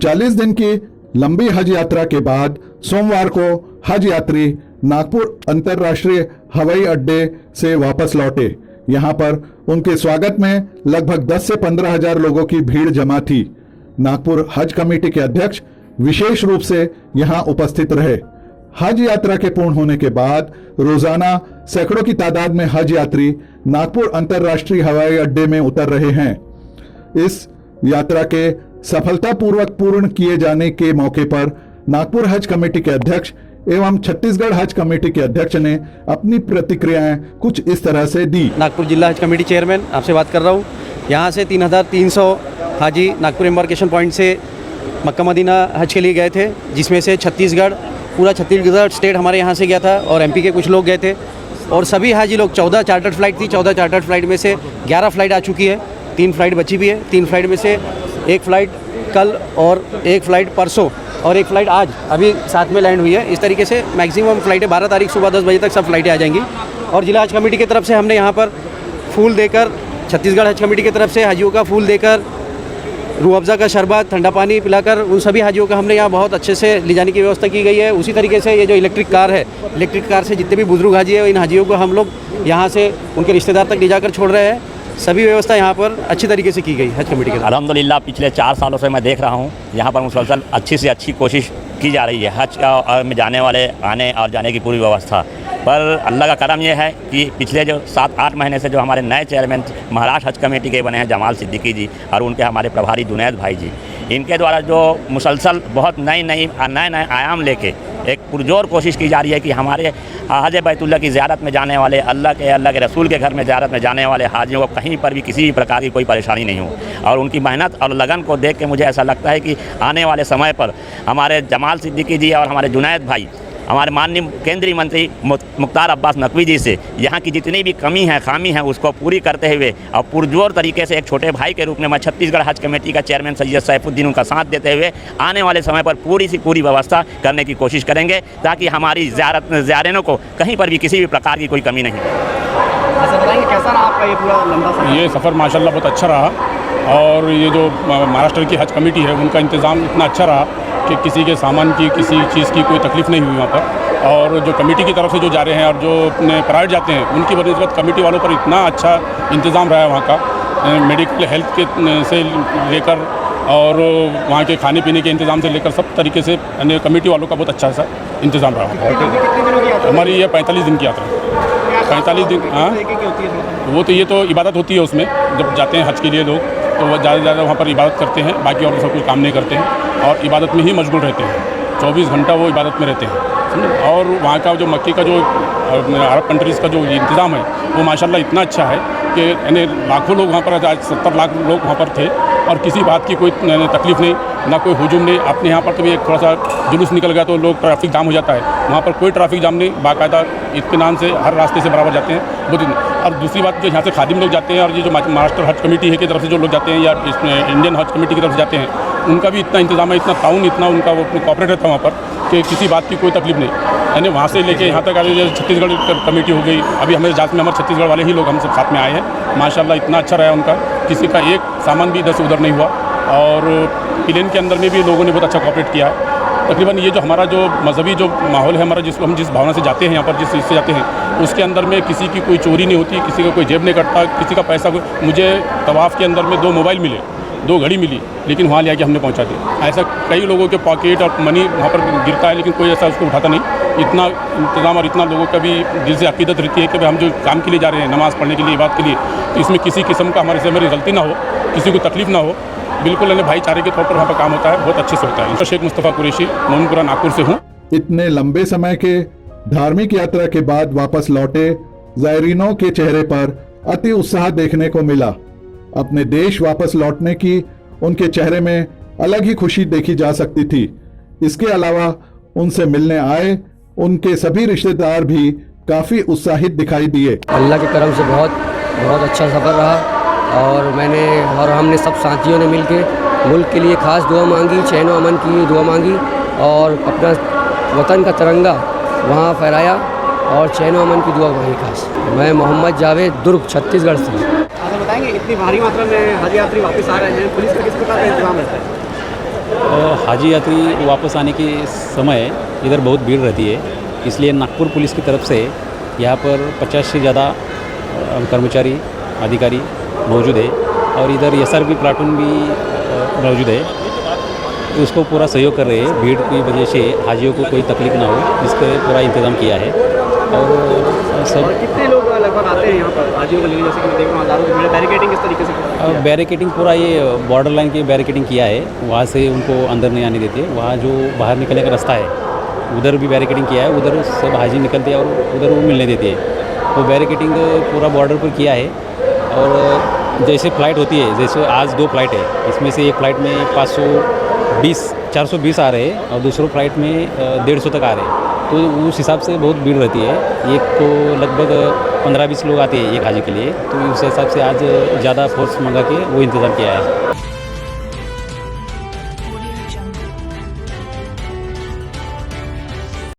40 दिन की लंबी हज यात्रा के बाद सोमवार को हज यात्री नागपुर अंतर्राष्ट्रीय हवाई अड्डे से वापस लौटे। यहां पर उनके स्वागत में लगभग 10 से 15 हजार लोगों की भीड़ जमा थी। नागपुर हज कमेटी के अध्यक्ष विशेष रूप से यहां उपस्थित रहे। हज यात्रा के पूर्ण होने के बाद रोजाना सैकड़ों की तादाद में हज यात्री नागपुर अंतर्राष्ट्रीय हवाई अड्डे में उतर रहे हैं। इस यात्रा के सफलतापूर्वक पूर्ण किए जाने के मौके पर नागपुर हज कमेटी के अध्यक्ष एवं छत्तीसगढ़ हज कमेटी के अध्यक्ष ने अपनी प्रतिक्रियाएं कुछ इस तरह से दी। नागपुर जिला हज कमेटी चेयरमैन आपसे बात कर रहा हूँ। यहाँ से 3300 हाजी नागपुर एम्बार्केशन पॉइंट से मक्का मदीना हज के लिए गए थे, जिसमें से पूरा छत्तीसगढ़ स्टेट हमारे यहाँ से गया था और एमपी के कुछ लोग गए थे। और सभी हाजी लोग 14 चार्टर्ड फ्लाइट थी। 14 चार्टर्ड फ्लाइट में से 11 फ्लाइट आ चुकी है, 3 फ्लाइट बची भी है। 3 फ्लाइट में से एक फ़्लाइट कल और एक फ़्लाइट परसों और एक फ़्लाइट आज अभी साथ में लैंड हुई है। इस तरीके से मैक्सिमम फ़्लाइटें 12 तारीख सुबह 10 बजे तक सब फ्लाइटें आ जाएंगी। और जिला हज कमेटी की तरफ से हमने यहाँ पर फूल देकर, छत्तीसगढ़ हज कमेटी की तरफ से हाजियों का फूल देकर, रूह अफ़ज़ा का शरबत, ठंडा पानी पिलाकर उन सभी हाजियों का हमने यहाँ बहुत अच्छे से ले जाने की व्यवस्था की गई है। उसी तरीके से ये जो इलेक्ट्रिक कार है, इलेक्ट्रिक कार से जितने भी बुजुर्ग हाजी है इन हाजियों को हम लोग यहाँ से उनके रिश्तेदार तक ले जाकर छोड़ रहे हैं। सभी व्यवस्था यहाँ पर अच्छी तरीके से की गई हज कमेटी के। अल्हम्दुलिल्लाह पिछले 4 सालों से मैं देख रहा हूँ यहाँ पर मुसलसल अच्छी से अच्छी कोशिश की जा रही है हज में जाने वाले आने और जाने की पूरी व्यवस्था। पर अल्लाह का करम यह है कि पिछले जो 7-8 महीने से जो हमारे नए चेयरमैन महाराष्ट्र हज कमेटी के बने हैं जमाल सिद्दीकी जी और उनके हमारे प्रभारी जुनैद भाई जी, इनके द्वारा जो मुसलसल बहुत नए आयाम लेके एक पुरजोर कोशिश की जा रही है कि हमारे हज बैतुल्लाह की ज़ियारत में जाने वाले अल्लाह के रसूल के घर में ज़ियारत में जाने वाले हाजियों को कहीं पर भी किसी भी प्रकार की कोई परेशानी नहीं हो। और उनकी मेहनत और लगन को देख के मुझे ऐसा लगता है कि आने वाले समय पर हमारे जमाल सिद्दीकी जी और हमारे जुनैद भाई, हमारे माननीय केंद्रीय मंत्री मुख्तार अब्बास नकवी जी से यहाँ की जितनी भी कमी है खामी है उसको पूरी करते हुए और पुरजोर तरीके से एक छोटे भाई के रूप में मैं छत्तीसगढ़ हज कमेटी का चेयरमैन सैयद सैफुद्दीन उनका साथ देते हुए आने वाले समय पर पूरी सी पूरी व्यवस्था करने की कोशिश करेंगे ताकि हमारी ज़ायरीनों को कहीं पर भी किसी भी प्रकार की कोई कमी नहीं। बताएंगे कैसा रहा आपका ये पूरा लंबा सफ़र? ये सफ़र माशाल्लाह बहुत अच्छा रहा और ये जो महाराष्ट्र की हज कमेटी है उनका इंतज़ाम इतना अच्छा रहा कि किसी के सामान की किसी चीज़ की कोई तकलीफ़ नहीं हुई वहाँ पर। और जो कमेटी की तरफ से जो जा रहे हैं और जो अपने प्राइवेट जाते हैं उनकी बनिस्बत कमेटी वालों पर इतना अच्छा इंतज़ाम रहा है वहाँ का, मेडिकल हेल्थ के से लेकर और वहाँ के खाने पीने के इंतज़ाम से लेकर सब तरीके से कमेटी वालों का बहुत अच्छा सा इंतज़ाम रहा। हमारी ये 45 दिन की यात्रा है। 45 दिन। हाँ, वो तो ये तो इबादत होती है उसमें, जब जाते हैं हज के लिए लोग तो वो ज़्यादा से ज़्यादा वहाँ पर इबादत करते हैं, बाकी और सब कुछ काम नहीं करते हैं और इबादत में ही मशगूल रहते हैं। 24 घंटा वो इबादत में रहते हैं। और वहाँ का जो मक्के का जो अरब कंट्रीज़ का जो इंतज़ाम है वो माशाल्लाह इतना अच्छा है कि यानी लाखों लोग वहाँ पर, आज 70 लाख लोग वहाँ पर थे और किसी बात की कोई तकलीफ़ नहीं, ना कोई हुजूम नहीं। अपने यहाँ पर तो भी एक थोड़ा सा जुलूस निकल गया तो लोग ट्रैफिक जाम हो जाता है, वहाँ पर कोई ट्रैफिक जाम नहीं, बाकायदा इत्मीनान से हर रास्ते से बराबर जाते हैं बहुत। और दूसरी बात जो यहाँ से खादिम लोग जाते हैं और ये जो महाराष्ट्र हज कमेटी है की तरफ से जो लोग जाते हैं या इंडियन हज कमेटी की तरफ से जाते हैं उनका भी इतना इंतजाम है, इतना ताउन, इतना उनका वो कॉपरेट रहता है वहाँ पर कि किसी बात की कोई तकलीफ नहीं। यानी वहाँ से लेके यहाँ तक आगे छत्तीसगढ़ कमेटी हो गई, अभी हमारे जात में हमारे छत्तीसगढ़ वाले ही लोग हम सब साथ में आए हैं। माशाल्लाह इतना अच्छा रहा उनका, किसी का एक सामान भी इधर से उधर नहीं हुआ। और प्लेन के अंदर में भी लोगों ने बहुत अच्छा कॉपरेट किया है। तकरीबन ये जो हमारा जो मजहबी जो माहौल है हमारा, जिसको हम जिस भावना से जाते हैं यहाँ पर, जिस चीज़ से जाते हैं उसके अंदर में किसी की कोई चोरी नहीं होती, किसी का कोई जेब नहीं कटता, किसी का पैसा मुझे तवाफ़ के अंदर में 2 मोबाइल मिले, 2 घड़ी मिली, लेकिन वहाँ ले आके हमने पहुँचा दिया। ऐसा कई लोगों के पॉकेट और मनी वहाँ पर गिरता है लेकिन कोई ऐसा उसको उठाता नहीं। इतना इंतज़ाम और इतना लोगों का भी दिल से अकीदत रहती है कि हम जो काम के लिए जा रहे हैं, नमाज़ पढ़ने के लिए, इबादत के लिए, तो इसमें किसी किस्म का हमारे से हमारी गलती ना हो, किसी को तकलीफ़ ना हो। बिल्कुल भाईचारे के तौर पर वहाँ पर काम होता है, बहुत अच्छे से होता है। शेख मुस्तफ़ा कुरैशी, मोहनपुरा नागपुर से हूँ। इतने लंबे समय के धार्मिक यात्रा के बाद वापस लौटे ज़ायरीनों के चेहरे पर अति उत्साह देखने को मिला। अपने देश वापस लौटने की उनके चेहरे में अलग ही खुशी देखी जा सकती थी। इसके अलावा उनसे मिलने आए उनके सभी रिश्तेदार भी काफी उत्साहित दिखाई दिए। अल्लाह के करम से बहुत अच्छा सफ़र रहा और हमने सब साथियों ने मिलके मुल्क के लिए ख़ास दुआ मांगी, चैन व अमन की दुआ मांगी और अपना वतन का तिरंगा वहाँ फहराया और चैन व अमन की दुआ मांगी खास। मैं मोहम्मद जावेद, दुर्ग, छत्तीसगढ़ से। अच्छा बताएंगे, इतनी भारी मात्रा में हज यात्री वापस आ रहे हैं, पुलिस का किस प्रकार का इंतजाम रहता है? हाजी यात्री वापस आने के समय इधर बहुत भीड़ रहती है, इसलिए नागपुर पुलिस की तरफ से यहाँ पर 50 से ज़्यादा कर्मचारी अधिकारी मौजूद है और इधर SRB प्लाटून भी मौजूद है। उसको पूरा सहयोग कर रहे हैं। भीड़ की वजह से हाजियों को कोई तकलीफ ना हो, इसका पूरा इंतज़ाम किया है। और सब कितने लोग लगभग आते हैं यहाँ पर हाजियों को लेने? जैसे कि मैं देख रहा हूँ हज़ारों की भीड़। बैरिकेडिंग किस तरीके से? बैरिकेडिंग पूरा ये बॉर्डर लाइन की बैरिकेडिंग किया है, वहाँ से उनको अंदर नहीं आने देती है। वहाँ जो बाहर निकलने का रास्ता है उधर भी बैरिकेडिंग किया है, उधर सब हाजी निकलते हैं और उधर वो मिलने देती है। वो बैरिकेडिंग पूरा बॉर्डर पर किया है। और जैसे फ़्लाइट होती है, जैसे आज 2 फ्लाइट है, इसमें से एक फ़्लाइट में 420 आ रहे हैं और दूसरों फ्लाइट में 150 तक आ रहे हैं, तो उस हिसाब से बहुत भीड़ रहती है। एक तो लगभग 15-20 लोग आते हैं एक हाजी के लिए, तो उस हिसाब से आज ज़्यादा फोर्स मंगा के वो इंतज़ाम किया है।